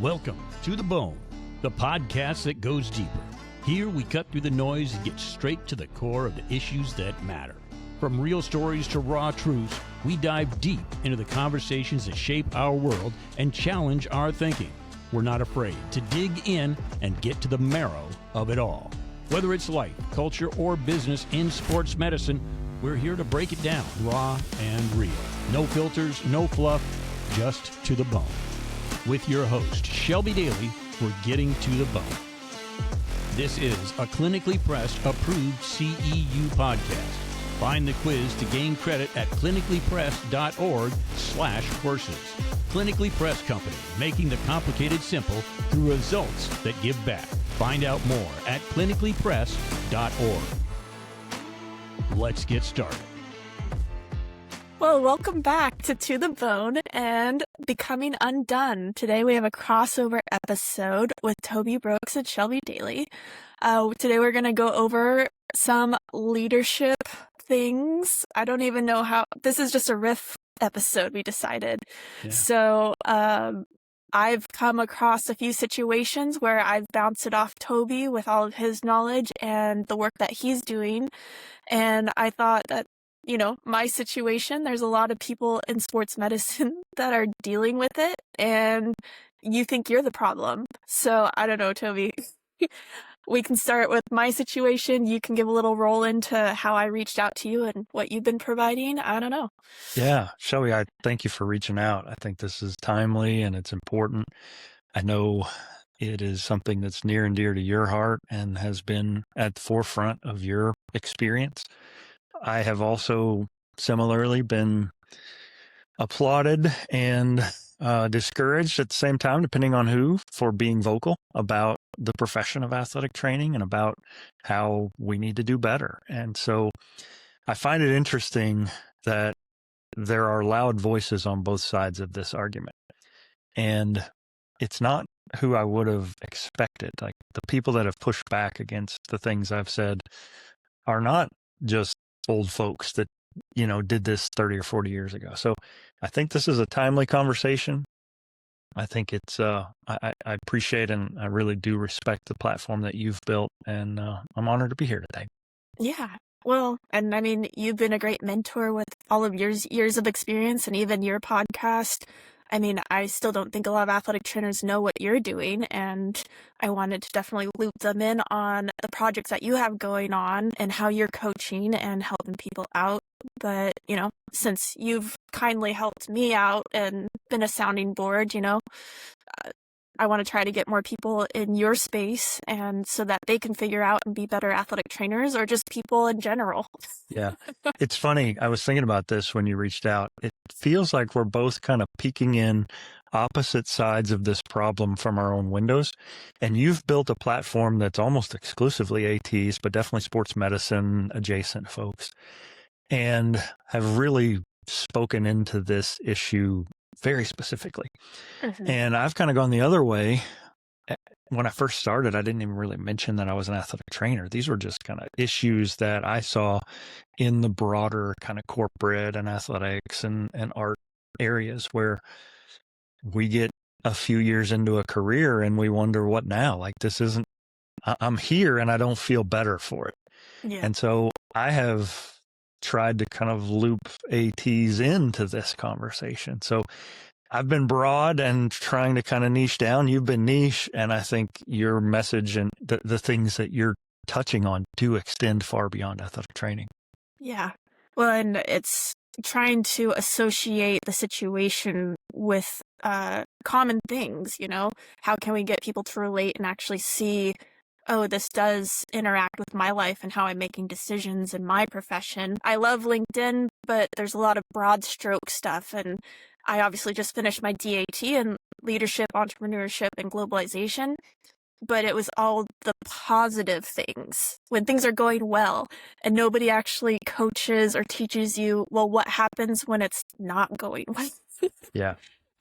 Welcome to The Bone, the podcast that goes deeper. Here we cut through the noise and get straight to the core of the issues that matter. From real stories to raw truths, we dive deep into the conversations that shape our world and challenge our thinking. We're not afraid to dig in and get to the marrow of it all. Whether it's life, culture, or business in sports medicine, we're here to break it down raw and real. No filters, no fluff, just to the bone. With your host, Shelby Daly, we're getting to the bone. This is a clinically pressed, approved CEU podcast. Find the quiz to gain credit at clinicallypressed.org/courses. Clinically Pressed Company, making the complicated simple through results that give back. Find out more at clinicallypressed.org. Let's get started. Well, welcome back to the Bone and Becoming Undone. Today we have a crossover episode with Toby Brooks and Shelby Daly. Today we're going to go over some leadership things. I don't even know how. This is just a riff episode, we decided. Yeah. So I've come across a few situations where I've bounced it off Toby with all of his knowledge and the work that he's doing. And I thought that, you know, my situation, there's a lot of people in sports medicine that are dealing with it, and you think you're the problem. So I don't know, Toby. We can start with my situation. You can give a little roll into how I reached out to you and what you've been providing. I don't know. Yeah, Shelby, I thank you for reaching out. I think this is timely and it's important. I know it is something that's near and dear to your heart and has been at the forefront of your experience. I have also similarly been applauded and discouraged at the same time, depending on who, for being vocal about the profession of athletic training and about how we need to do better. And so I find it interesting that there are loud voices on both sides of this argument. And it's not who I would have expected. Like, the people that have pushed back against the things I've said are not just old folks that, you know, did this 30 or 40 years ago. So I think this is a timely conversation. I think it's, I appreciate and I really do respect the platform that you've built, and I'm honored to be here today. Yeah. Well, and I mean, you've been a great mentor with all of your years of experience and even your podcast. I mean, I still don't think a lot of athletic trainers know what you're doing, and I wanted to definitely loop them in on the projects that you have going on and how you're coaching and helping people out. But, you know, since you've kindly helped me out and been a sounding board, you know, I want to try to get more people in your space, and so that they can figure out and be better athletic trainers, or just people in general. Yeah. It's funny. I was thinking about this when you reached out. It feels like we're both kind of peeking in opposite sides of this problem from our own windows. And you've built a platform that's almost exclusively ATs, but definitely sports medicine adjacent folks, and have really spoken into this issue very specifically. Mm-hmm. And I've kind of gone the other way. When I first started, I didn't even really mention that I was an athletic trainer. These were just kind of issues that I saw in the broader kind of corporate and athletics and art areas, where we get a few years into a career and we wonder, what now? Like, this isn't, I'm here and I don't feel better for it. Yeah. And so I have tried to kind of loop ATs into this conversation. So I've been broad and trying to kind of niche down. You've been niche, and I think your message and the things that you're touching on do extend far beyond athletic training. Yeah. Well, and it's trying to associate the situation with common things, you know? How can we get people to relate and actually see, oh, this does interact with my life and how I'm making decisions in my profession. I love LinkedIn, but there's a lot of broad stroke stuff. And I obviously just finished my DAT in leadership, entrepreneurship, and globalization. But it was all the positive things when things are going well, and nobody actually coaches or teaches you, well, what happens when it's not going well? Yeah.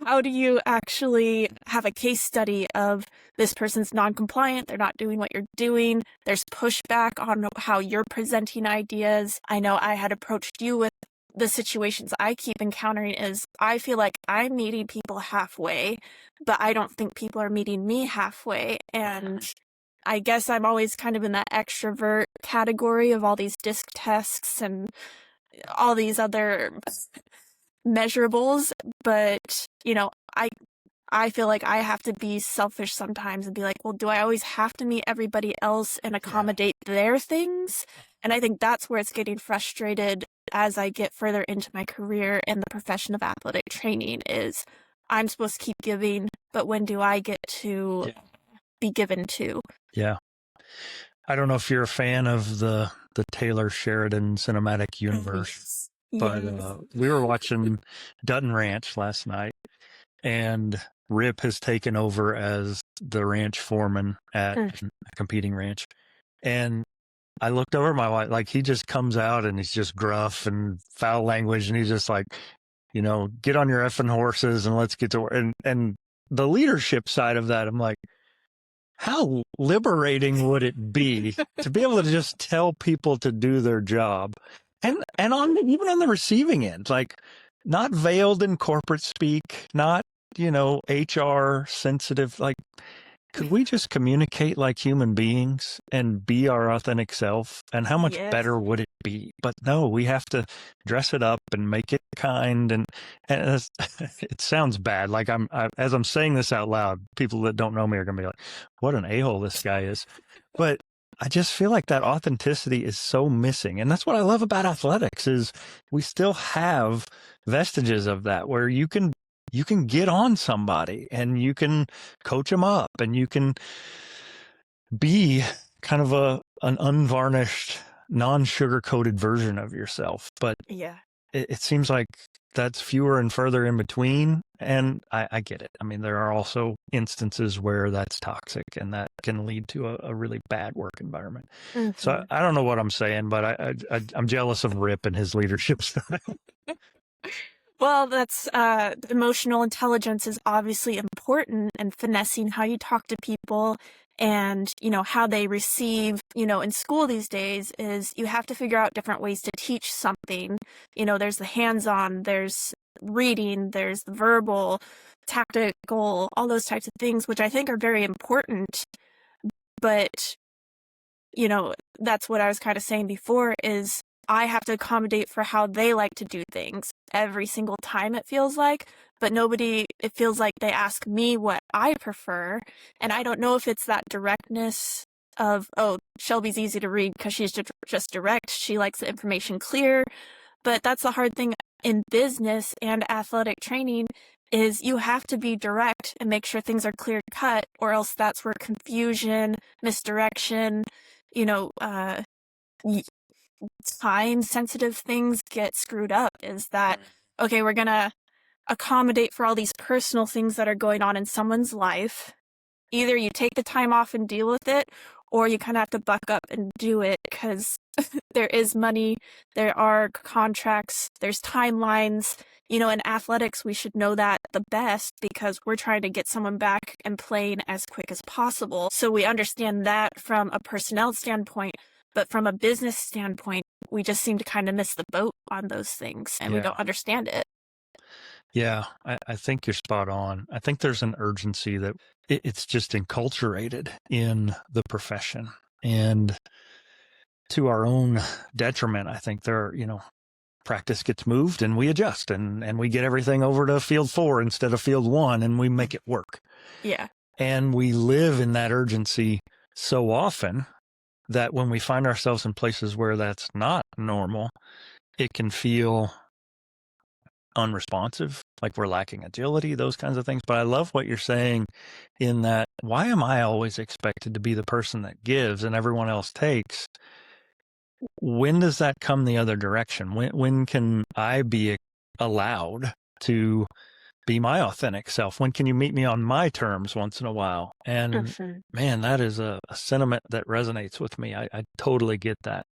How do you actually have a case study of this person's non-compliant, they're not doing what you're doing, there's pushback on how you're presenting ideas? I know I had approached you with the situations I keep encountering is I feel like I'm meeting people halfway, but I don't think people are meeting me halfway. And I guess I'm always kind of in that extrovert category of all these disc tests and all these other measurables. But, I feel like I have to be selfish sometimes and be like, well, do I always have to meet everybody else and accommodate their things? And I think that's where it's getting frustrated as I get further into my career and the profession of athletic training is I'm supposed to keep giving, but when do I get to be given to? Yeah. I don't know if you're a fan of the Taylor Sheridan cinematic universe, but we were watching Dutton Ranch last night, and Rip has taken over as the ranch foreman at a competing ranch. And I looked over at my wife, like he just comes out and he's just gruff and foul language. And he's just like, get on your effing horses and let's get to work. And the leadership side of that, I'm like, how liberating would it be to be able to just tell people to do their job? And even on the receiving end, like not veiled in corporate speak, not, HR sensitive, like, could we just communicate like human beings and be our authentic self? And how much better would it be? But no, we have to dress it up and make it kind. And it sounds bad. Like as I'm saying this out loud, people that don't know me are going to be like, what an a-hole this guy is. But I just feel like that authenticity is so missing. And that's what I love about athletics is we still have vestiges of that where you can get on somebody and you can coach them up and you can be kind of an unvarnished, non-sugar-coated version of yourself. But it seems like that's fewer and further in between. And I get it. I mean, there are also instances where that's toxic and that can lead to a really bad work environment. So I don't know what I'm saying, but I'm jealous of Rip and his leadership style. Well, that's emotional intelligence is obviously important, and finessing how you talk to people and, how they receive, in school these days is you have to figure out different ways to teach something. There's the hands-on, there's reading, there's the verbal, tactical, all those types of things, which I think are very important. But, that's what I was kind of saying before is I have to accommodate for how they like to do things every single time, it feels like, but it feels like they ask me what I prefer. And I don't know if it's that directness of, oh, Shelby's easy to read because she's just direct. She likes the information clear. But that's the hard thing in business and athletic training is you have to be direct and make sure things are clear cut, or else that's where confusion, misdirection, time sensitive things get screwed up. Is that okay, we're gonna accommodate for all these personal things that are going on in someone's life. Either you take the time off and deal with it, or you kind of have to buck up and do it because there is money, there are contracts, there's timelines. In athletics, we should know that the best because we're trying to get someone back and playing as quick as possible. So we understand that from a personnel standpoint. But from a business standpoint, we just seem to kind of miss the boat on those things, and we don't understand it. Yeah, I think you're spot on. I think there's an urgency that it's just enculturated in the profession. And to our own detriment, I think practice gets moved and we adjust and we get everything over to field 4 instead of field 1 and we make it work. Yeah. And we live in that urgency so often that when we find ourselves in places where that's not normal, it can feel unresponsive, like we're lacking agility, those kinds of things. But I love what you're saying in that, why am I always expected to be the person that gives and everyone else takes? When does that come the other direction? When can I be allowed to be my authentic self? When can you meet me on my terms once in a while? And man, that is a sentiment that resonates with me. I totally get that.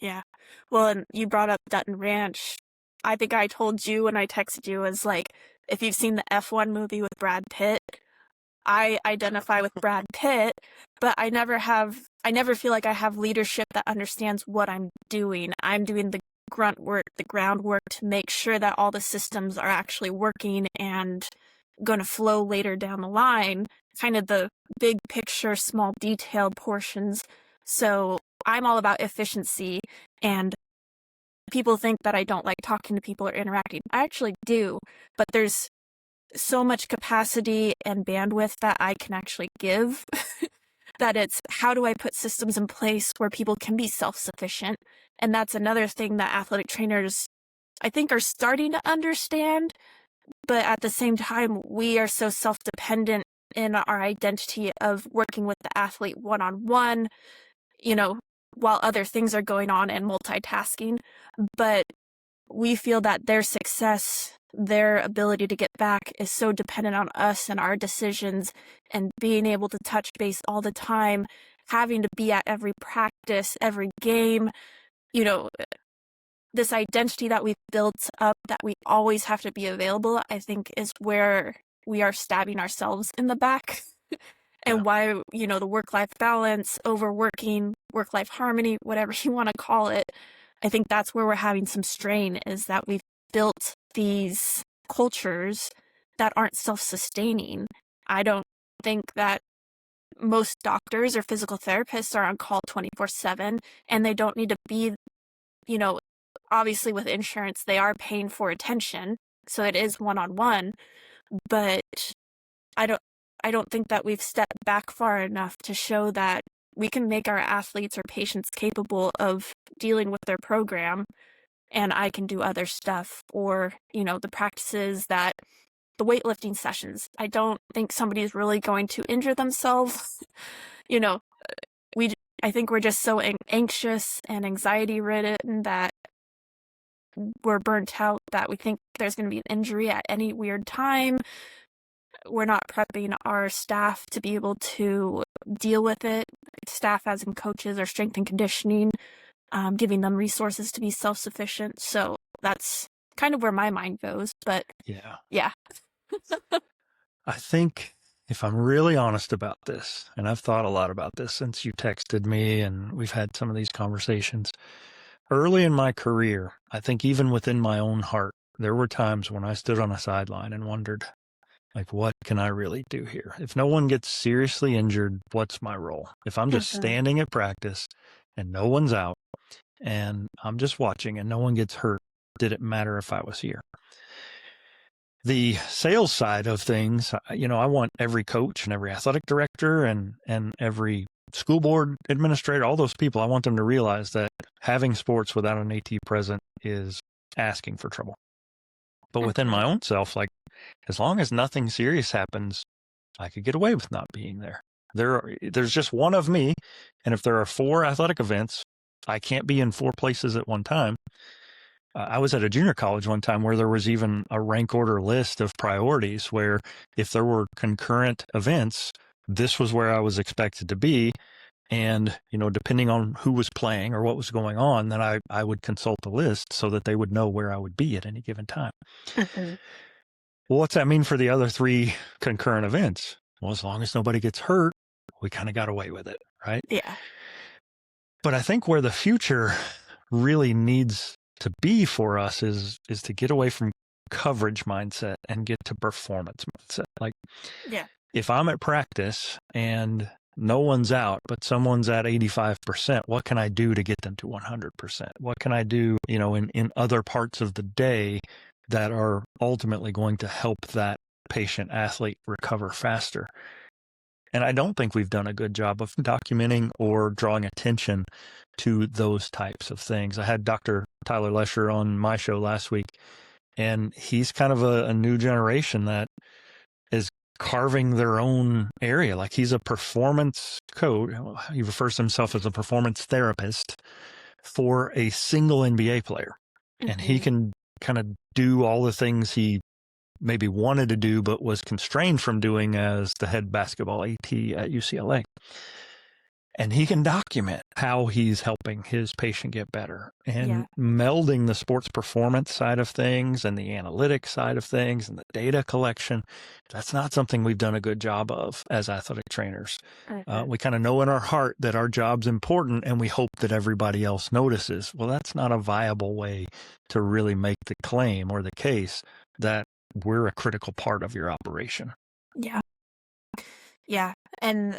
Yeah. Well, and you brought up Dutton Ranch. I think I told you when I texted you was like, if you've seen the F1 movie with Brad Pitt, I identify with Brad Pitt, but I never feel like I have leadership that understands what I'm doing. I'm doing the grunt work, the groundwork to make sure that all the systems are actually working and going to flow later down the line, kind of the big picture, small detailed portions. So I'm all about efficiency, and people think that I don't like talking to people or interacting. I actually do, but there's so much capacity and bandwidth that I can actually give that it's how do I put systems in place where people can be self-sufficient? And that's another thing that athletic trainers, I think, are starting to understand. But at the same time, we are so self-dependent in our identity of working with the athlete one-on-one, while other things are going on and multitasking. But we feel that their success, their ability to get back is so dependent on us and our decisions and being able to touch base all the time, having to be at every practice, every game, this identity that we've built up that we always have to be available, I think is where we are stabbing ourselves in the back. And why, the work-life balance, overworking, work-life harmony, whatever you want to call it, I think that's where we're having some strain, is that we've built these cultures that aren't self-sustaining. I don't think that most doctors or physical therapists are on call 24/7, and they don't need to be, obviously with insurance, they are paying for attention, so it is one-on-one, but I don't think that we've stepped back far enough to show that we can make our athletes or patients capable of dealing with their program, and I can do other stuff, or, the practices that the weightlifting sessions. I don't think somebody's really going to injure themselves. I think we're just so anxious and anxiety ridden that we're burnt out, that we think there's going to be an injury at any weird time. We're not prepping our staff to be able to deal with it. Staff as in coaches or strength and conditioning, giving them resources to be self-sufficient. So that's kind of where my mind goes. But yeah. I think if I'm really honest about this, and I've thought a lot about this since you texted me and we've had some of these conversations, early in my career, I think even within my own heart, there were times when I stood on a sideline and wondered, what can I really do here? If no one gets seriously injured, what's my role? If I'm just standing at practice and no one's out and I'm just watching and no one gets hurt, did it matter if I was here? The sales side of things, I want every coach and every athletic director and every school board administrator, all those people, I want them to realize that having sports without an AT present is asking for trouble. But within my own self, as long as nothing serious happens, I could get away with not being there. There's just one of me, and if there are 4 athletic events, I can't be in 4 places at one time. I was at a junior college one time where there was even a rank order list of priorities where if there were concurrent events, this was where I was expected to be. And, depending on who was playing or what was going on, then I would consult the list so that they would know where I would be at any given time. Well, what's that mean for the other 3 concurrent events? Well, as long as nobody gets hurt, we kind of got away with it, right? Yeah. But I think where the future really needs to be for us is to get away from coverage mindset and get to performance mindset. If I'm at practice and no one's out, but someone's at 85%, what can I do to get them to 100%? What can I do, in other parts of the day that are ultimately going to help that patient athlete recover faster? And I don't think we've done a good job of documenting or drawing attention to those types of things. I had Dr. Tyler Lesher on my show last week, and he's kind of a new generation that is carving their own area. He's a performance coach. He refers to himself as a performance therapist for a single NBA player. And he can kind of do all the things he maybe wanted to do, but was constrained from doing as the head basketball AT at UCLA. and he can document how he's helping his patient get better. And Yeah. melding the sports performance side of things and the analytics side of things and the data collection, that's not something we've done a good job of as athletic trainers. We kind of know in our heart that our job's important, and we hope that everybody else notices. Well, that's not a viable way to really make the claim or the case that we're a critical part of your operation. Yeah. Yeah. And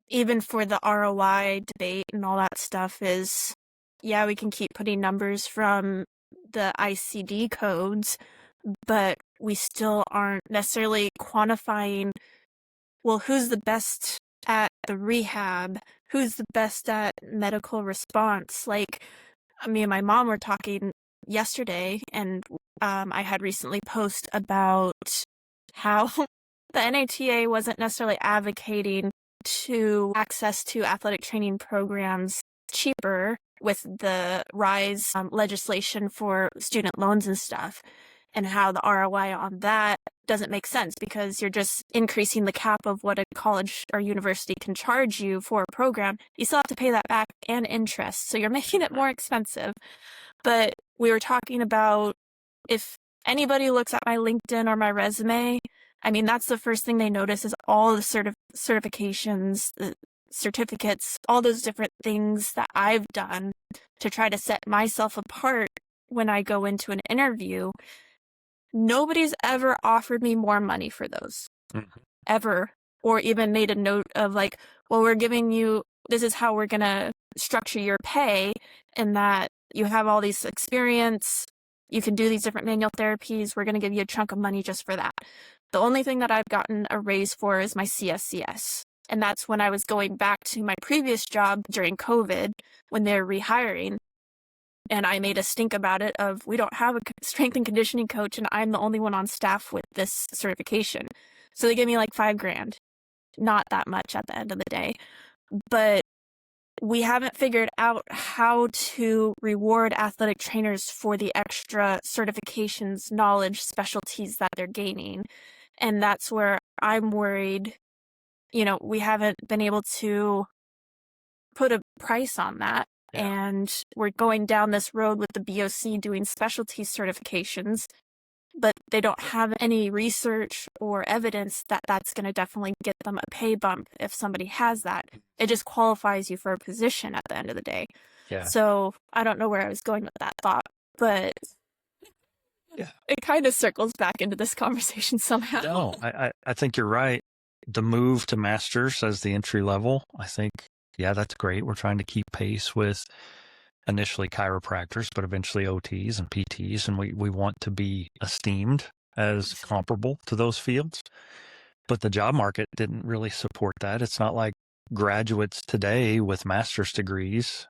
even for the ROI debate and all that stuff is, yeah, we can keep putting numbers from the ICD codes, but we still aren't necessarily quantifying, well, who's the best at the rehab? Who's the best at medical response? Like, me and my mom were talking yesterday, and I had recently posted about how the NATA wasn't necessarily advocating to access to athletic training programs cheaper with the rise legislation for student loans and stuff, and how the ROI on that doesn't make sense because you're just increasing the cap of what a college or university can charge you for a program. You still have to pay that back and interest, so you're making it more expensive. But we were talking about, if anybody looks at my LinkedIn or my resume, I mean, that's the first thing they notice is all the certifications, the certificates, all those different things that I've done to try to set myself apart when I go into an interview. Nobody's ever offered me more money for those, ever, or even made a note of like, well, we're giving you, this is how we're going to structure your pay, and that you have all these experience, you can do these different manual therapies, we're going to give you a chunk of money just for that. The only thing that I've gotten a raise for is my CSCS. And that's when I was going back to my previous job during COVID when they were rehiring. And I made a stink about it of, we don't have a strength and conditioning coach, and I'm the only one on staff with this certification. So they gave me like $5,000. Not that much at the end of the day. But we haven't figured out how to reward athletic trainers for the extra certifications, knowledge, specialties that they're gaining. And that's where I'm worried, we haven't been able to put a price on that. Yeah. And we're going down this road with the BOC doing specialty certifications, but they don't have any research or evidence that that's going to definitely get them a pay bump if somebody has that. It just qualifies you for a position at the end of the day. Yeah. So I don't know where I was going with that thought, but yeah, it kind of circles back into this conversation somehow. No, I think you're right. The move to masters as the entry level, I think, yeah, that's great. We're trying to keep pace with initially chiropractors, but eventually OTs and PTs, and we want to be esteemed as comparable to those fields. But the job market didn't really support that. It's not like graduates today with master's degrees,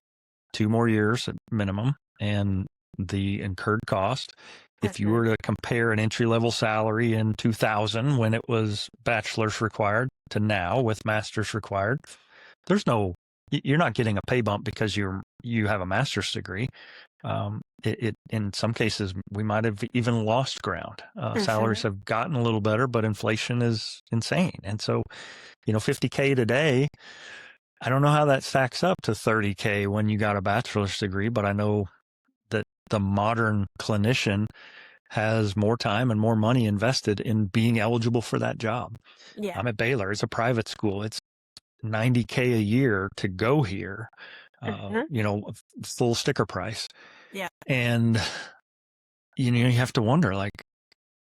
2 more years at minimum, and the incurred cost. If you were to compare an entry-level salary in 2000 when it was bachelor's required to now with master's required, you're not getting a pay bump because you have a master's degree. In some cases, we might have even lost ground. Salaries have gotten a little better, but inflation is insane. And so, $50K today, I don't know how that stacks up to $30K when you got a bachelor's degree, but I know that the modern clinician has more time and more money invested in being eligible for that job. Yeah. I'm at Baylor. It's a private school. It's $90K a year to go here, full sticker price. Yeah. And, you have to wonder, like,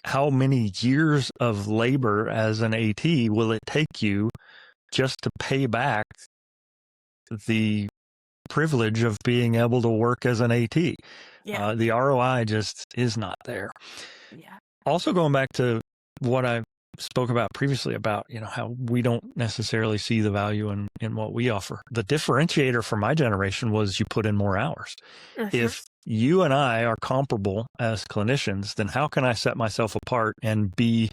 how many years of labor as an AT will it take you just to pay back the privilege of being able to work as an AT? Yeah. The ROI just is not there. Yeah. Also, going back to what I spoke about previously about, how we don't necessarily see the value in what we offer. The differentiator for my generation was you put in more hours. If you and I are comparable as clinicians, then how can I set myself apart and be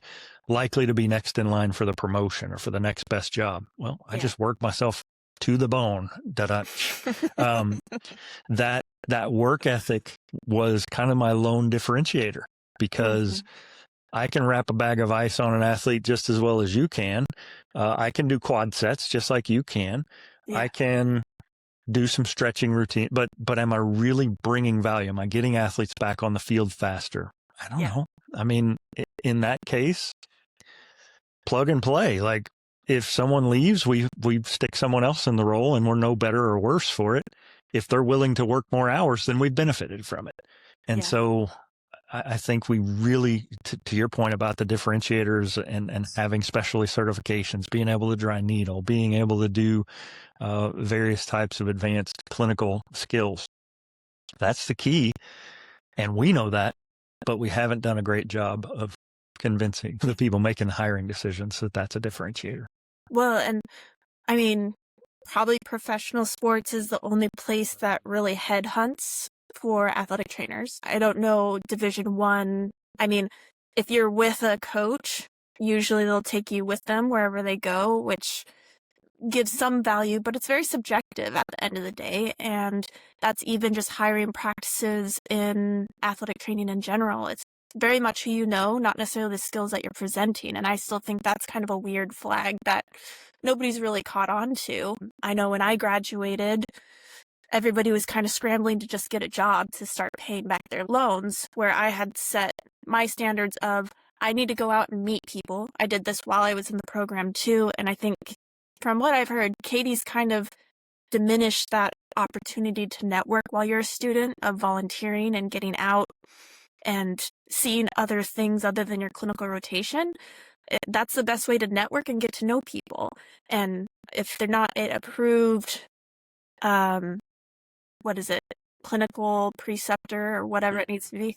likely to be next in line for the promotion or for the next best job? Well, I just worked myself to the bone. That work ethic was kind of my lone differentiator, because I can wrap a bag of ice on an athlete just as well as you can. I can do quad sets just like you can. Yeah. I can do some stretching routine, but am I really bringing value? Am I getting athletes back on the field faster? I don't know. I mean, in that case, plug and play. Like, if someone leaves, we stick someone else in the role, and we're no better or worse for it. If they're willing to work more hours, then we've benefited from it. And so I think we really, to your point about the differentiators and having specialty certifications, being able to dry needle, being able to do various types of advanced clinical skills, that's the key. And we know that, but we haven't done a great job of convincing the people making the hiring decisions that that's a differentiator. Well, and I mean, probably professional sports is the only place that really headhunts for athletic trainers. I don't know Division One. I mean, if you're with a coach, usually they'll take you with them wherever they go, which gives some value, but it's very subjective at the end of the day. And that's even just hiring practices in athletic training in general. It's very much who you know, not necessarily the skills that you're presenting. And I still think that's kind of a weird flag that nobody's really caught on to. I know when I graduated, everybody was kind of scrambling to just get a job to start paying back their loans, where I had set my standards of, I need to go out and meet people. I did this while I was in the program too. And I think from what I've heard, Katie's kind of diminished that opportunity to network while you're a student, of volunteering and getting out and seeing other things other than your clinical rotation. That's the best way to network and get to know people. And if they're not approved, what is it, clinical preceptor or whatever it needs to be,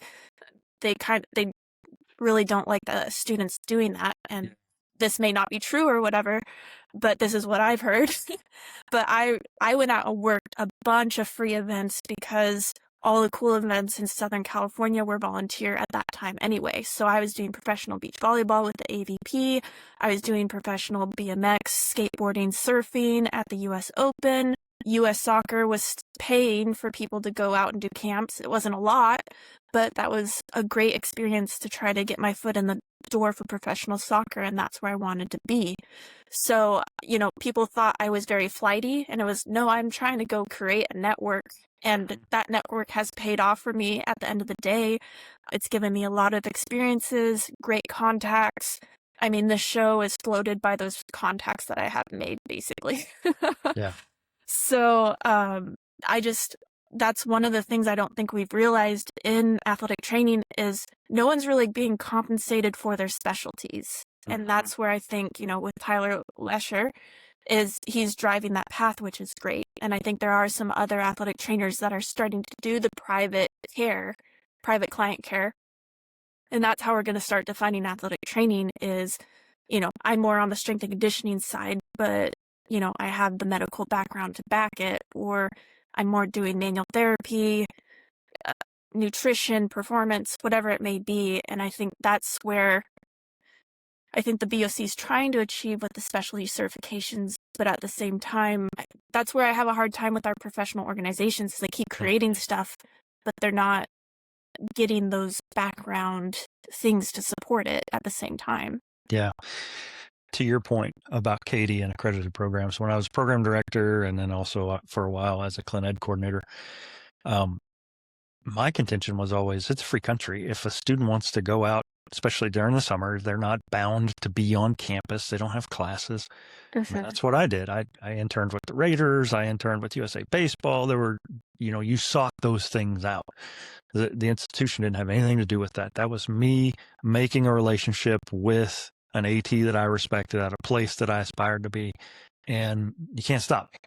they really don't like the students doing that. And this may not be true or whatever, but this is what I've heard. But I went out and worked a bunch of free events because all the cool events in Southern California were volunteer at that time anyway. So I was doing professional beach volleyball with the AVP. I was doing professional BMX, skateboarding, surfing at the US Open. US Soccer was paying for people to go out and do camps. It wasn't a lot, but that was a great experience to try to get my foot in the door for professional soccer, and that's where I wanted to be. So, people thought I was very flighty, and it was, no, I'm trying to go create a network, and that network has paid off for me at the end of the day. It's given me a lot of experiences, great contacts. I mean, this show is floated by those contacts that I have made, basically. Yeah. So, that's one of the things I don't think we've realized in athletic training is no one's really being compensated for their specialties. And that's where I think, with Tyler Lesher, is he's driving that path, which is great. And I think there are some other athletic trainers that are starting to do the private client care. And that's how we're going to start defining athletic training is, I'm more on the strength and conditioning side, but, I have the medical background to back it, or I'm more doing manual therapy, nutrition, performance, whatever it may be. And I think that's where I think the BOC is trying to achieve with the specialty certifications. But at the same time, that's where I have a hard time with our professional organizations. They keep creating stuff, but they're not getting those background things to support it at the same time. Yeah. To your point about Katie and accredited programs, when I was program director and then also for a while as a clin ed coordinator, my contention was always, it's a free country. If a student wants to go out, especially during the summer, they're not bound to be on campus. They don't have classes. I mean, that's what I did. I interned with the Raiders. I interned with USA Baseball. There were, you sought those things out. The institution didn't have anything to do with that. That was me making a relationship with an AT that I respected at a place that I aspired to be. And you can't stop me.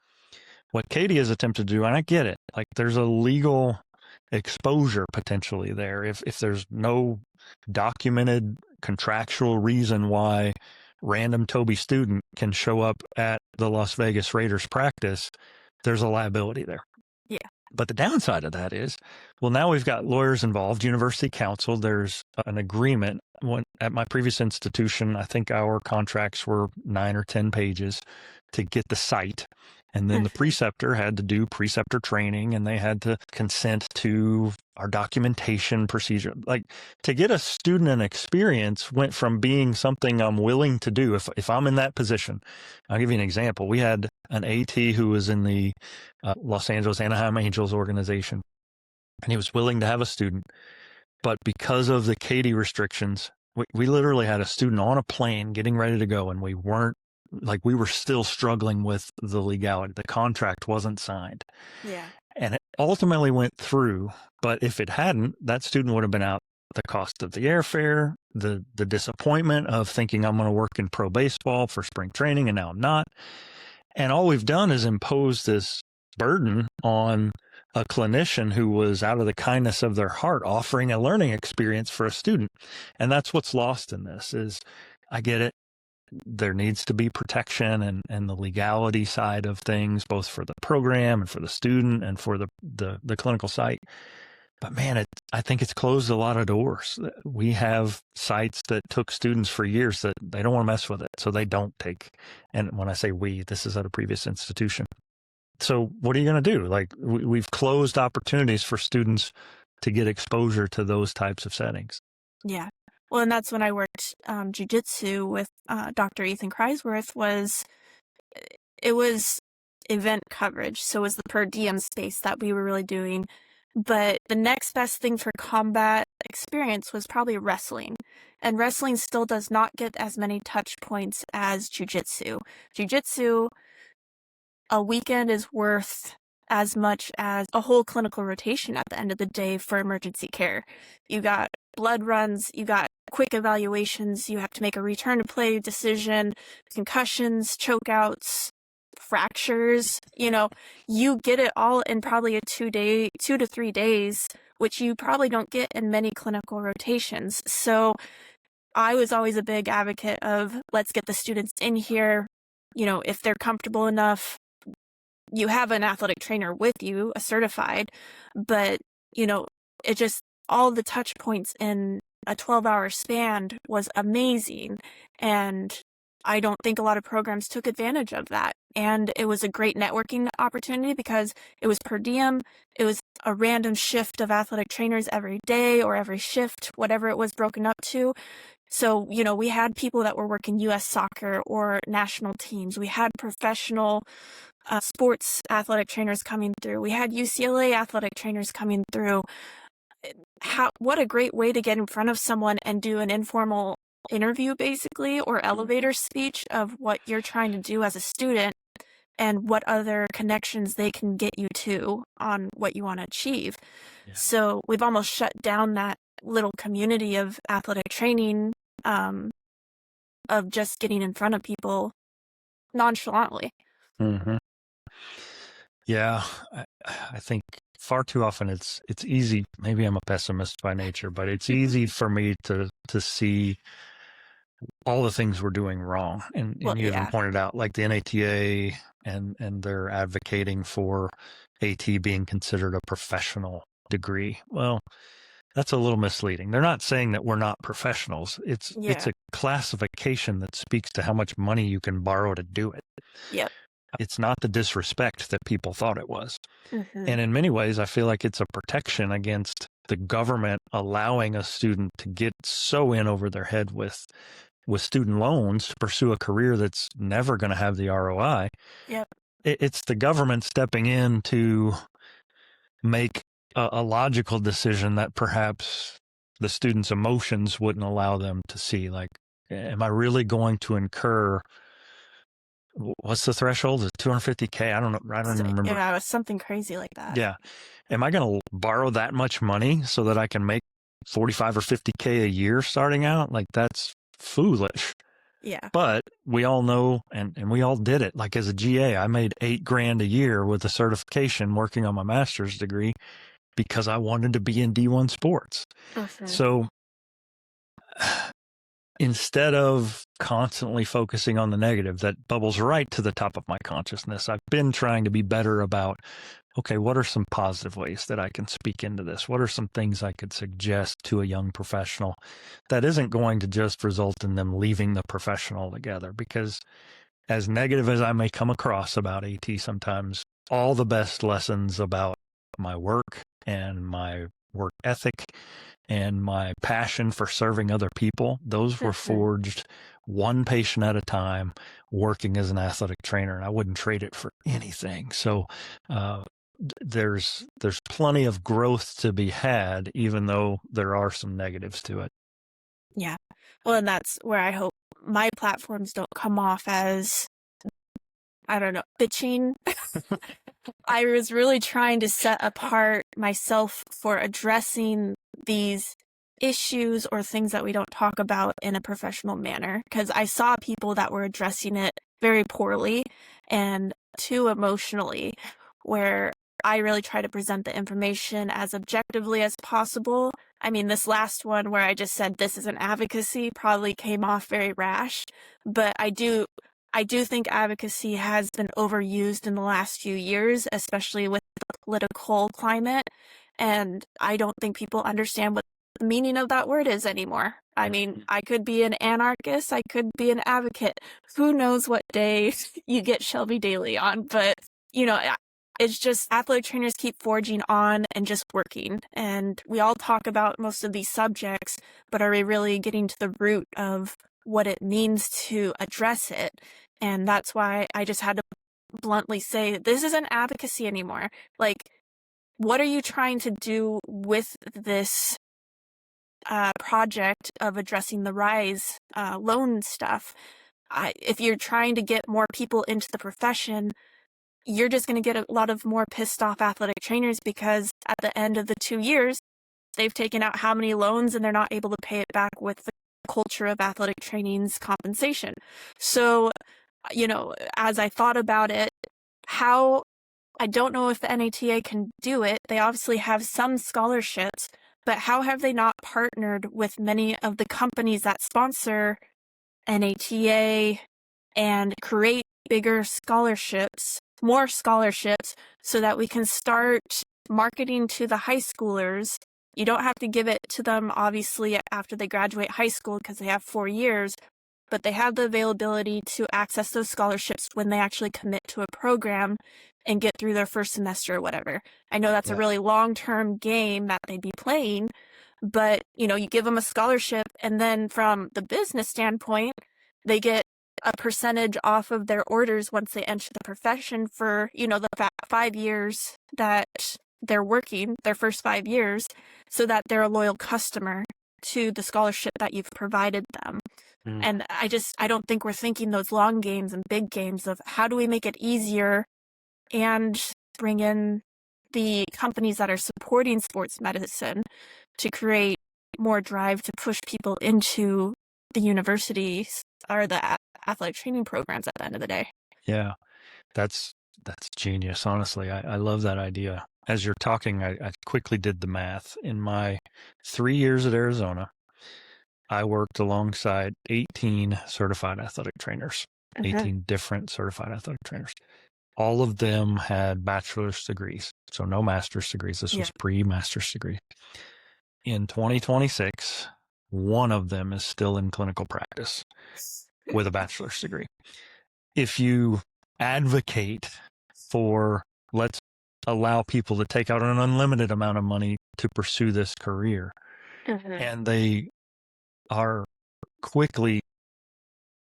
What Katie has attempted to do, and I get it, like there's a legal exposure potentially there. If there's no documented contractual reason why random Toby student can show up at the Las Vegas Raiders practice, there's a liability there. Yeah. But the downside of that is, well, now we've got lawyers involved, university counsel, there's an agreement. At my previous institution, I think our contracts were 9 or 10 pages to get the site. And then the preceptor had to do preceptor training, and they had to consent to our documentation procedure. Like, to get a student an experience went from being something I'm willing to do. If I'm in that position, I'll give you an example. We had an AT who was in the Los Angeles Anaheim Angels organization, and he was willing to have a student. But because of the Katie restrictions, we literally had a student on a plane getting ready to go, and we were still struggling with the legality. The contract wasn't signed. Yeah. And it ultimately went through. But if it hadn't, that student would have been out the cost of the airfare, the disappointment of thinking I'm going to work in pro baseball for spring training, and now I'm not. And all we've done is impose this burden on a clinician who was out of the kindness of their heart offering a learning experience for a student. And that's what's lost in this is, I get it. There needs to be protection and the legality side of things, both for the program and for the student and for the clinical site. But man, I think it's closed a lot of doors. We have sites that took students for years that they don't want to mess with it, so they don't take. And when I say we, this is at a previous institution. So what are you going to do? Like we've closed opportunities for students to get exposure to those types of settings. Yeah. Well, and that's when I worked jiu-jitsu with Dr. Ethan Kreisworth. It was event coverage. So it was the per diem space that we were really doing. But the next best thing for combat experience was probably wrestling. And wrestling still does not get as many touch points as jiu-jitsu. Jiu-jitsu, a weekend is worth as much as a whole clinical rotation at the end of the day for emergency care. You got blood runs, you got quick evaluations, you have to make a return to play decision, concussions, chokeouts, fractures, you get it all in probably a 2 to 3 days, which you probably don't get in many clinical rotations. So I was always a big advocate of let's get the students in here, if they're comfortable enough. You have an athletic trainer with you, a certified, but, it just, all the touch points in a 12-hour span was amazing. And I don't think a lot of programs took advantage of that. And it was a great networking opportunity because it was per diem. It was a random shift of athletic trainers every day or every shift, whatever it was broken up to. So, we had people that were working U.S. soccer or national teams. We had professional sports athletic trainers coming through. We had UCLA athletic trainers coming through. What a great way to get in front of someone and do an informal interview, basically, or elevator speech of what you're trying to do as a student and what other connections they can get you to on what you want to achieve. Yeah. So we've almost shut down that little community of athletic training, of just getting in front of people nonchalantly. Mm-hmm. Yeah, I think far too often it's easy. Maybe I'm a pessimist by nature, but it's easy for me to see all the things we're doing wrong. And you even pointed out like the NATA and they're advocating for AT being considered a professional degree. Well, that's a little misleading. They're not saying that we're not professionals. It's a classification that speaks to how much money you can borrow to do it. Yep. It's not the disrespect that people thought it was. Mm-hmm. And in many ways, I feel like it's a protection against the government allowing a student to get so in over their head with student loans to pursue a career that's never going to have the ROI. Yep. It's the government stepping in to make a logical decision that perhaps the student's emotions wouldn't allow them to see. Like, am I really going to incur, what's the threshold? Is it $250K? I don't know. I don't even remember. Yeah, it was something crazy like that. Yeah. Am I going to borrow that much money so that I can make 45 or 50K a year starting out? Like, that's foolish. Yeah. But we all know, and we all did it. Like as a GA, I made $8,000 a year with a certification working on my master's degree because I wanted to be in D1 sports. Mm-hmm. So instead of constantly focusing on the negative that bubbles right to the top of my consciousness, I've been trying to be better about, okay, what are some positive ways that I can speak into this? What are some things I could suggest to a young professional that isn't going to just result in them leaving the profession altogether? Because as negative as I may come across about AT sometimes, all the best lessons about my work and my work ethic and my passion for serving other people, those were forged one patient at a time, working as an athletic trainer, and I wouldn't trade it for anything. So there's plenty of growth to be had, even though there are some negatives to it. Yeah. Well, and that's where I hope my platforms don't come off as, I don't know, bitching. I was really trying to set apart myself for addressing these issues or things that we don't talk about in a professional manner, because I saw people that were addressing it very poorly and too emotionally, where I really try to present the information as objectively as possible. I mean, this last one where I just said this is an advocacy probably came off very rash, but I do think advocacy has been overused in the last few years, especially with the political climate, and I don't think people understand what the meaning of that word is anymore. I mean, I could be an anarchist, I could be an advocate. Who knows what day you get Shelby Daly on, but, you know, it's just athletic trainers keep forging on and just working. And we all talk about most of these subjects, but are we really getting to the root of what it means to address it? And that's why I just had to bluntly say, this isn't advocacy anymore. Like, what are you trying to do with this project of addressing the rise loan stuff? If you're trying to get more people into the profession, you're just going to get a lot of more pissed off athletic trainers, because at the end of the 2 years, they've taken out how many loans and they're not able to pay it back with the culture of athletic training's compensation. So, you know, as I thought about it, I don't know if the NATA can do it. They obviously have some scholarships, but how have they not partnered with many of the companies that sponsor NATA and create bigger scholarships, more scholarships, so that we can start marketing to the high schoolers? You don't have to give it to them, obviously, after they graduate high school, because they have 4 years, but they have the availability to access those scholarships when they actually commit to a program and get through their first semester or whatever. I know that's a really long-term game that they'd be playing, but, you know, you give them a scholarship, and then from the business standpoint, they get a percentage off of their orders once they enter the profession for, you know, the 5 years that they're working, their first 5 years, so that they're a loyal customer to the scholarship that you've provided them. And I don't think we're thinking those long games and big games of how do we make it easier and bring in the companies that are supporting sports medicine to create more drive to push people into the universities or the athletic training programs at the end of the day. Yeah, that's genius. Honestly, I love that idea. As you're talking, I quickly did the math. In my 3 years at Arizona, I worked alongside 18 certified athletic trainers, 18 different certified athletic trainers. All of them had bachelor's degrees, so no master's degrees. This was pre-master's degree. In 2026, one of them is still in clinical practice with a bachelor's degree. If you advocate for, let's allow people to take out an unlimited amount of money to pursue this career, and they are quickly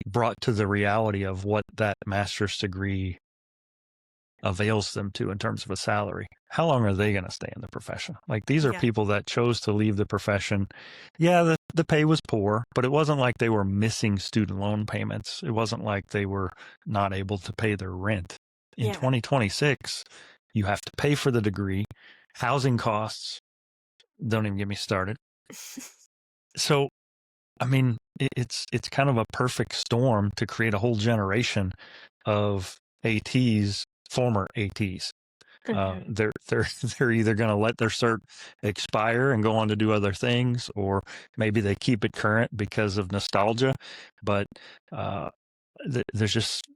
brought to the reality of what that master's degree avails them to in terms of a salary, how long are they going to stay in the profession? Like, these are people that chose to leave the profession. Yeah, the pay was poor, but it wasn't like they were missing student loan payments. It wasn't like they were not able to pay their rent. In 2026, you have to pay for the degree, housing costs, don't even get me started. So, I mean, it's kind of a perfect storm to create a whole generation of ATs, former ATs. They're either going to let their cert expire and go on to do other things, or maybe they keep it current because of nostalgia. But there's just,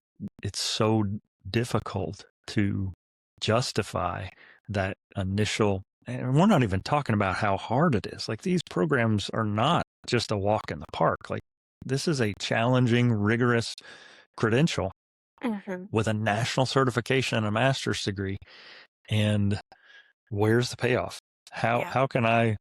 it's so difficult to justify that initial. And we're not even talking about how hard it is. Like, these programs are not just a walk in the park. Like, this is a challenging, rigorous credential with a national certification and a master's degree. And where's the payoff? Yeah. How can I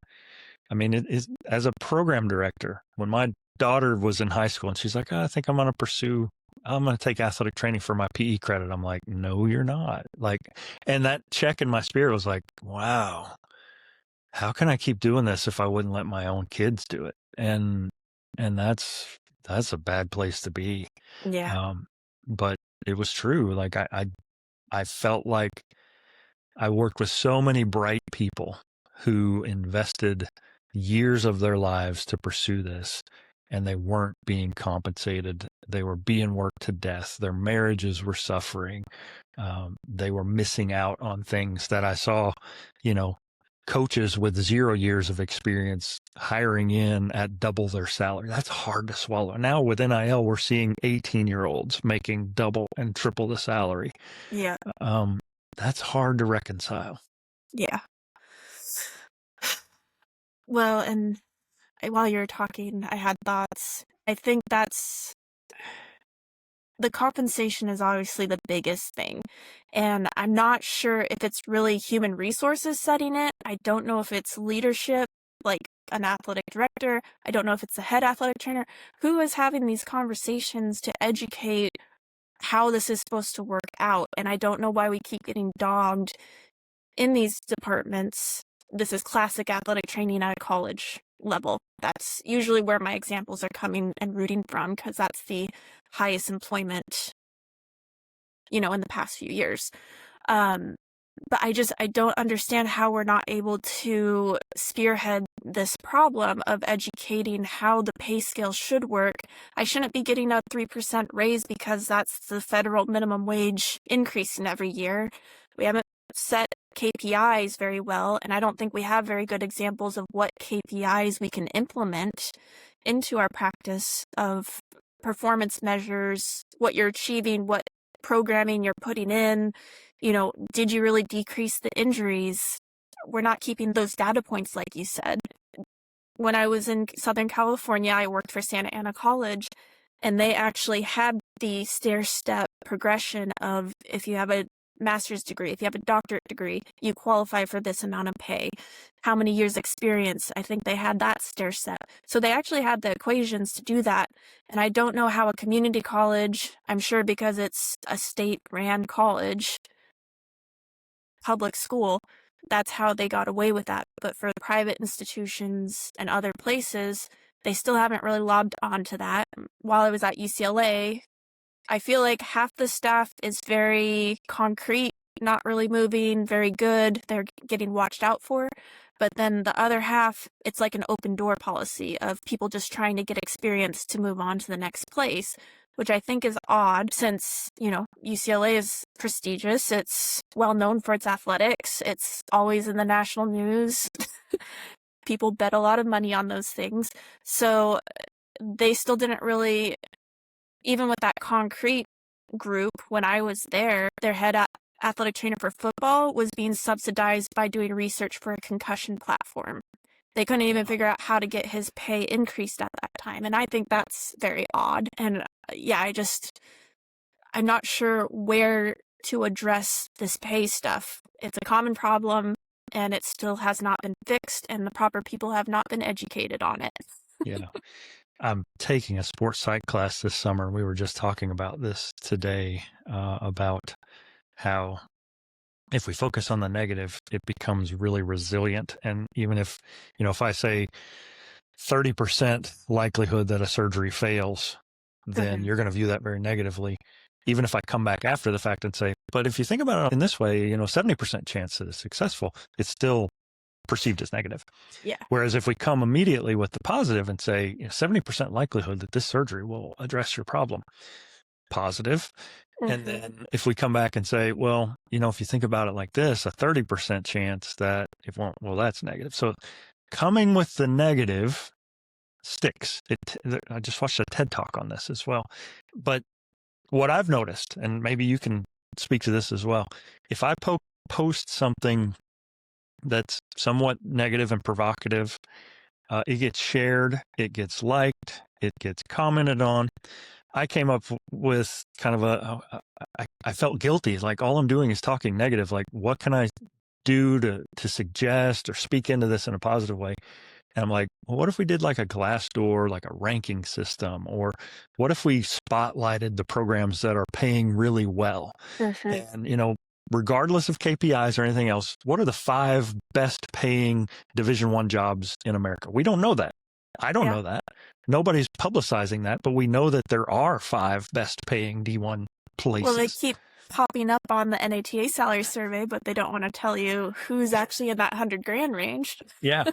mean, it is, as a program director, when my daughter was in high school and she's like, I think I'm going to take athletic training for my PE credit. I'm like, no, you're not. Like, and that check in my spirit was like, wow, how can I keep doing this if I wouldn't let my own kids do it? And that's a bad place to be. Yeah. But it was true. Like I felt like I worked with so many bright people who invested years of their lives to pursue this, and they weren't being compensated. They were being worked to death. Their marriages were suffering. They were missing out on things that I saw, coaches with 0 years of experience hiring in at double their salary. That's hard to swallow. Now with NIL, we're seeing 18-year-olds making double and triple the salary. Yeah. That's hard to reconcile. Yeah. Well, and while you were talking, I had thoughts. I think the compensation is obviously the biggest thing. And I'm not sure if it's really human resources setting it. I don't know if it's leadership, like an athletic director. I don't know if it's the head athletic trainer who is having these conversations to educate how this is supposed to work out. And I don't know why we keep getting dogged in these departments. This is classic athletic training at a college level. That's usually where my examples are coming and rooting from, because that's the highest employment, in the past few years. But I don't understand how we're not able to spearhead this problem of educating how the pay scale should work. I shouldn't be getting a 3% raise because that's the federal minimum wage increasing every year. We haven't set KPIs very well, and I don't think we have very good examples of what KPIs we can implement into our practice of performance measures, what you're achieving, what programming you're putting in. Did you really decrease the injuries? We're not keeping those data points, like you said. When I was in Southern California, I worked for Santa Ana College, and they actually had the stair-step progression of, if you have a master's degree, if you have a doctorate degree, you qualify for this amount of pay. How many years experience? I think they had that stair step. So they actually had the equations to do that. And I don't know how a community college, I'm sure because it's a state-ran college, public school, that's how they got away with that. But for private institutions and other places, they still haven't really logged on to that. While I was at UCLA, I feel like half the staff is very concrete, not really moving, very good. They're getting watched out for. But then the other half, it's like an open door policy of people just trying to get experience to move on to the next place, which I think is odd since, UCLA is prestigious. It's well known for its athletics. It's always in the national news. People bet a lot of money on those things. So they still didn't really, even with that concrete group, when I was there, their head athletic trainer for football was being subsidized by doing research for a concussion platform. They couldn't even figure out how to get his pay increased at that time. And I think that's very odd. And I'm not sure where to address this pay stuff. It's a common problem, and it still has not been fixed, and the proper people have not been educated on it. Yeah. I'm taking a sports psych class this summer. We were just talking about this today, about how if we focus on the negative, it becomes really resilient. And even if I say 30% likelihood that a surgery fails, then you're going to view that very negatively. Even if I come back after the fact and say, but if you think about it in this way, 70% chance that it's successful, it's still perceived as negative. Yeah. Whereas if we come immediately with the positive and say 70% likelihood that this surgery will address your problem, positive. And then if we come back and say, well, if you think about it like this, a 30% chance that it won't, well, that's negative. So coming with the negative sticks. I just watched a TED talk on this as well. But what I've noticed, and maybe you can speak to this as well, if I post something that's somewhat negative and provocative, it gets shared, it gets liked, it gets commented on. I came up with kind of I felt guilty. Like all I'm doing is talking negative. Like what can I do to suggest or speak into this in a positive way? And I'm like, well, what if we did like a Glassdoor, like a ranking system? Or what if we spotlighted the programs that are paying really well? And, regardless of KPIs or anything else, what are the 5 best paying Division I jobs in America? We don't know that. I don't know that. Nobody's publicizing that, but we know that there are 5 best paying D1 places. Well, they keep popping up on the NATA salary survey, but they don't want to tell you who's actually in that 100 grand range. Yeah.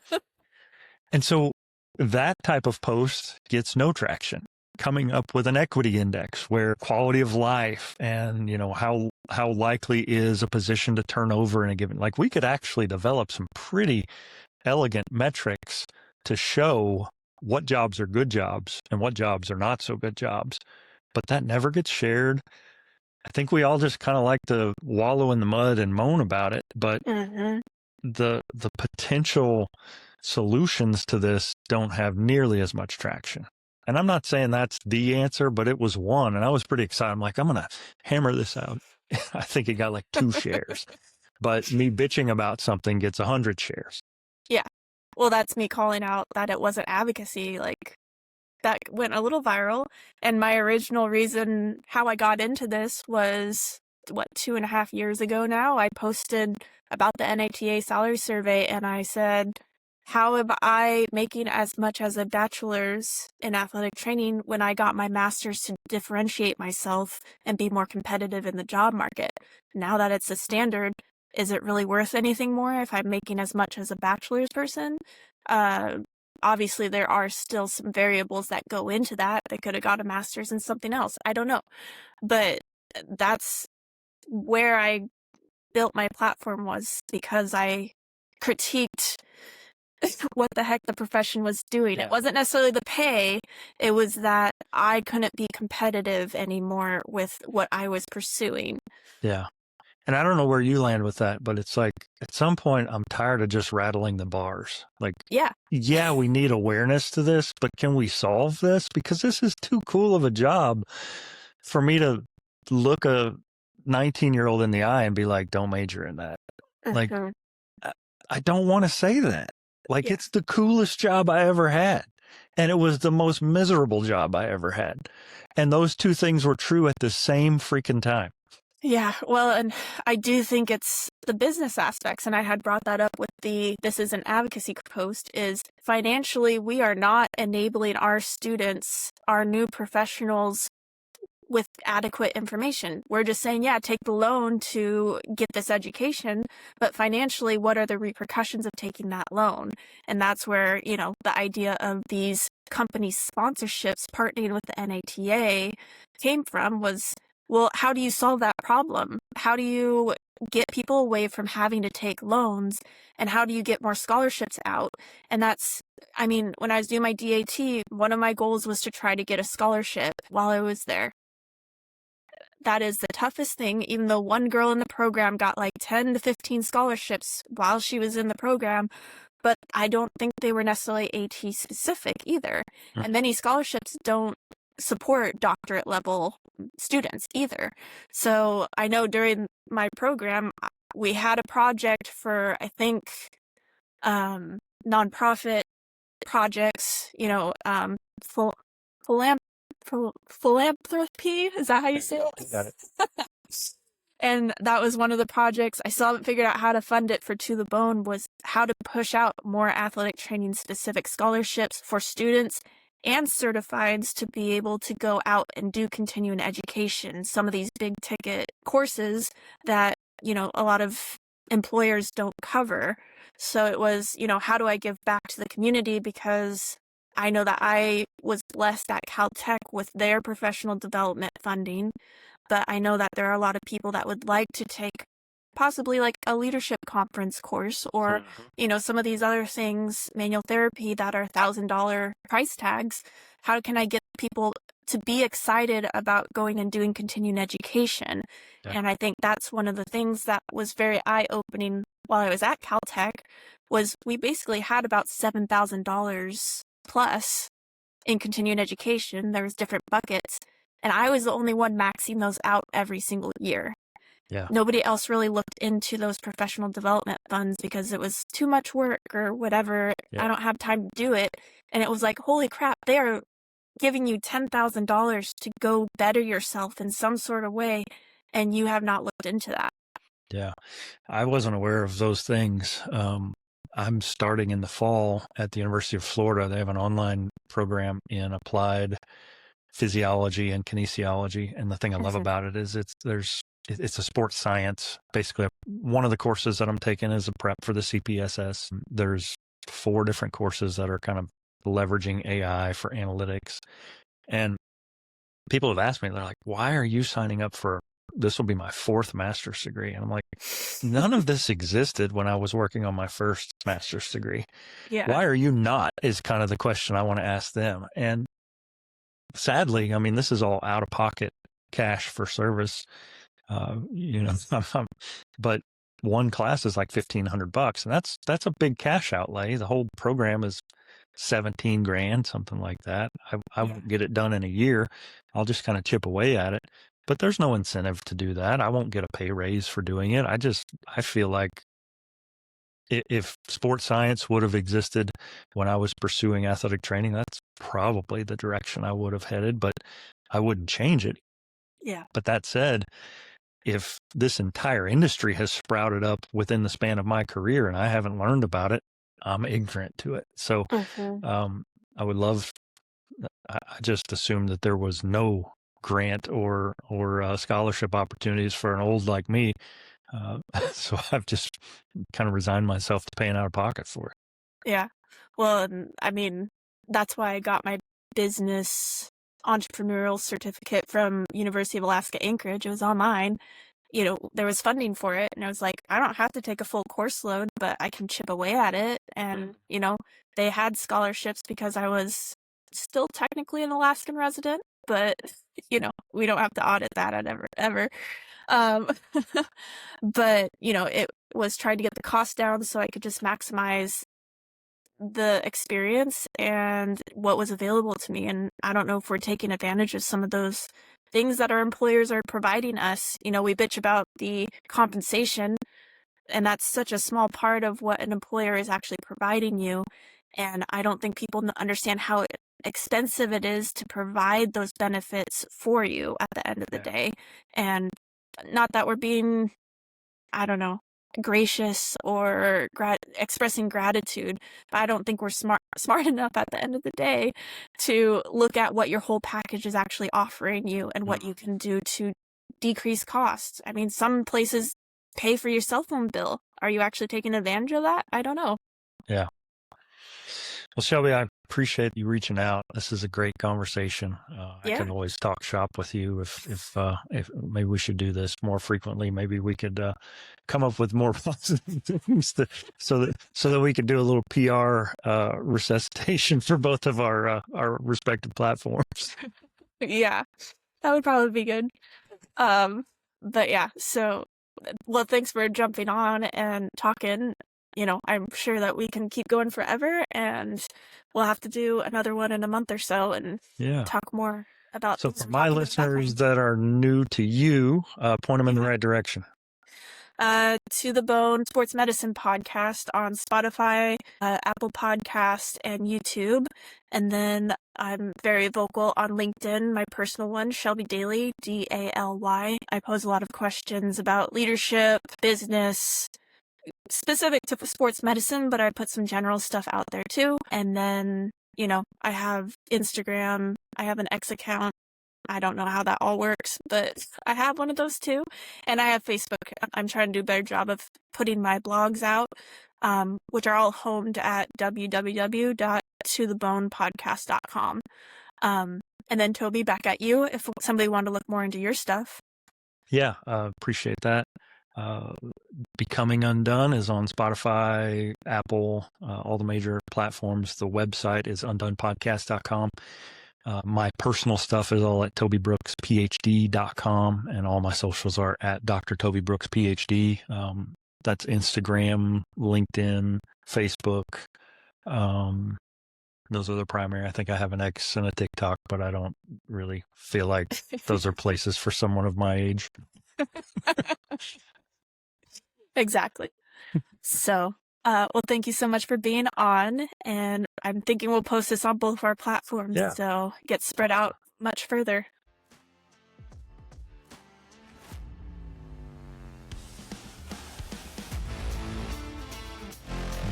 And so that type of post gets no traction. Coming up with an equity index where quality of life and, how likely is a position to turn over in a given, like we could actually develop some pretty elegant metrics to show what jobs are good jobs and what jobs are not so good jobs. But that never gets shared. I think we all just kind of like to wallow in the mud and moan about it, but the potential solutions to this don't have nearly as much traction. And I'm not saying that's the answer, but it was one. And I was pretty excited. I'm like, I'm going to hammer this out. I think it got like 2 shares, but me bitching about something gets 100 shares. Yeah. Well, that's me calling out that it wasn't advocacy. Like, that went a little viral. And my original reason how I got into this was, 2.5 years ago now. I posted about the NATA salary survey and I said, how am I making as much as a bachelor's in athletic training when I got my master's to differentiate myself and be more competitive in the job market? Now that it's a standard, is it really worth anything more if I'm making as much as a bachelor's person? Obviously, there are still some variables that go into that. They could have got a master's in something else. I don't know. But that's where I built my platform, was because I critiqued what the heck the profession was doing. Yeah. It wasn't necessarily the pay. It was that I couldn't be competitive anymore with what I was pursuing. Yeah. And I don't know where you land with that, but it's like at some point I'm tired of just rattling the bars. Like, yeah, we need awareness to this, but can we solve this? Because this is too cool of a job for me to look a 19-year-old in the eye and be like, don't major in that. Like, I don't want to say that. Like, it's the coolest job I ever had. And it was the most miserable job I ever had. And those 2 things were true at the same freaking time. Yeah, well, and I do think it's the business aspects, and I had brought that up with this is an advocacy post, is financially we are not enabling our students, our new professionals, with adequate information. We're just saying, take the loan to get this education, but financially, what are the repercussions of taking that loan? And that's where, the idea of these company sponsorships partnering with the NATA came from, was, well, how do you solve that problem? How do you get people away from having to take loans, and how do you get more scholarships out? And that's, when I was doing my DAT, one of my goals was to try to get a scholarship while I was there. That is the toughest thing, even though one girl in the program got like 10 to 15 scholarships while she was in the program, but I don't think they were necessarily AT specific either. And many scholarships don't support doctorate level students either. So I know during my program, we had a project for, I think, nonprofit projects, philanthropy, is that how you say it? Got it. And that was one of the projects. I still haven't figured out how to fund it for To The Bone, was how to push out more athletic training specific scholarships for students and certifieds to be able to go out and do continuing education. Some of these big ticket courses that, a lot of employers don't cover. So it was, how do I give back to the community? Because I know that I was blessed at Caltech with their professional development funding, but I know that there are a lot of people that would like to take possibly like a leadership conference course or, some of these other things, manual therapy, that are $1,000 price tags. How can I get people to be excited about going and doing continuing education? Yeah. And I think that's one of the things that was very eye-opening while I was at Caltech, was we basically had about $7,000 plus in continuing education. There was different buckets, and I was the only one maxing those out every single year. Yeah. Nobody else really looked into those professional development funds because it was too much work or whatever. Yeah. I don't have time to do it. And it was like, holy crap, they are giving you $10,000 to go better yourself in some sort of way, and you have not looked into that. Yeah. I wasn't aware of those things. I'm starting in the fall at the University of Florida. They have an online program in applied physiology and kinesiology. And the thing I love about it is it's a sports science. Basically, one of the courses that I'm taking is a prep for the CPSS. There's 4 different courses that are kind of leveraging AI for analytics. And people have asked me, they're like, why are you signing up for, this will be my 4th master's degree? And I'm like, none of this existed when I was working on my first master's degree. Yeah. Why are you not, is kind of the question I want to ask them. And sadly, I mean, this is all out of pocket cash for service, but one class is like $1,500, and that's a big cash outlay. The whole program is 17 grand, something like that. I won't get it done in a year. I'll just kind of chip away at it, but there's no incentive to do that. I won't get a pay raise for doing it. I feel like if sports science would have existed when I was pursuing athletic training, that's probably the direction I would have headed, but I wouldn't change it. Yeah. But that said, if this entire industry has sprouted up within the span of my career and I haven't learned about it, I'm ignorant to it. So I would love, I just assumed that there was no grant or scholarship opportunities for an old like me. So I've just kind of resigned myself to paying out of pocket for it. Yeah. Well, I mean, that's why I got my business entrepreneurial certificate from University of Alaska Anchorage. It was online. You know, there was funding for it, and I was like, I don't have to take a full course load, but I can chip away at it. And, you know, they had scholarships because I was still technically an Alaskan resident, but, you know, we don't have to audit that at ever. But, you know, it was trying to get the cost down so I could just maximize the experience and what was available to me. And I don't know if we're taking advantage of some of those things that our employers are providing us. You know, we bitch about the compensation, and that's such a small part of what an employer is actually providing you. And I don't think people understand how expensive it is to provide those benefits for you at the end of the day. And not that we're being, I don't know, gracious or expressing gratitude, but I don't think we're smart enough at the end of the day to look at what your whole package is actually offering you and what you can do to decrease costs. I mean, some places pay for your cell phone bill. Are you actually taking advantage of that? I don't know. Yeah. Well, Shelby, I appreciate you reaching out. This is a great conversation. I can always talk shop with you if maybe we should do this more frequently. Maybe we could come up with more positive things so that we could do a little PR resuscitation for both of our respective platforms. Yeah, that would probably be good. But yeah, so, well, thanks for jumping on and talking. You know, I'm sure that we can keep going forever, and we'll have to do another one in a month or so and talk more about. So for my listeners that are new to you, point them in the right direction. To the Bone Sports Medicine podcast on Spotify, Apple Podcast, and YouTube. And then I'm very vocal on LinkedIn, my personal one, Shelby Daly, Daly. I pose a lot of questions about leadership, business, specific to sports medicine, but I put some general stuff out there too. And then, you know, I have Instagram, I have an X account. I don't know how that all works, but I have one of those too. And I have Facebook. I'm trying to do a better job of putting my blogs out, which are all homed at www.tothebonepodcast.com. And then Toby, back at you if somebody wanted to look more into your stuff. Yeah, appreciate that. Becoming Undone is on Spotify, Apple, all the major platforms. The website is undonepodcast.com. My personal stuff is all at tobybrooksphd.com, and all my socials are at Dr. Toby Brooks PhD. That's Instagram, LinkedIn, Facebook. Those are the primary. I think I have an X and a TikTok, but I don't really feel like those are places for someone of my age. Exactly. So, well, thank you so much for being on. And I'm thinking we'll post this on both of our platforms. Yeah. So it gets spread out much further.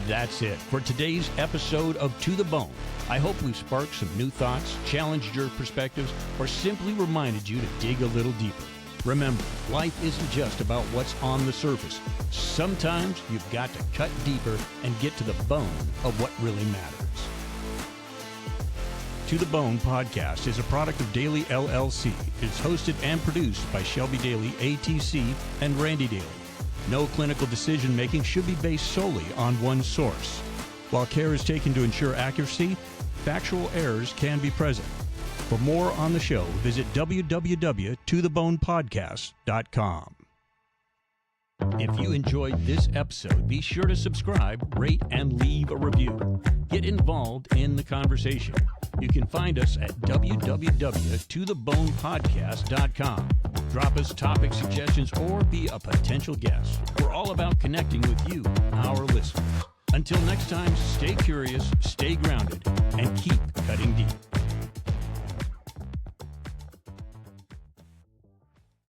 That's it for today's episode of To the Bone. I hope we've sparked some new thoughts, challenged your perspectives, or simply reminded you to dig a little deeper. Remember, life isn't just about what's on the surface. Sometimes you've got to cut deeper and get to the bone of what really matters. To the Bone podcast is a product of Daly LLC. It's hosted and produced by Shelby Daly, ATC, and Randy Daly. No clinical decision-making should be based solely on one source. While care is taken to ensure accuracy, factual errors can be present. For more on the show, visit www.tothebonepodcast.com. If you enjoyed this episode, be sure to subscribe, rate, and leave a review. Get involved in the conversation. You can find us at www.tothebonepodcast.com. Drop us topic suggestions or be a potential guest. We're all about connecting with you, our listeners. Until next time, stay curious, stay grounded, and keep cutting deep.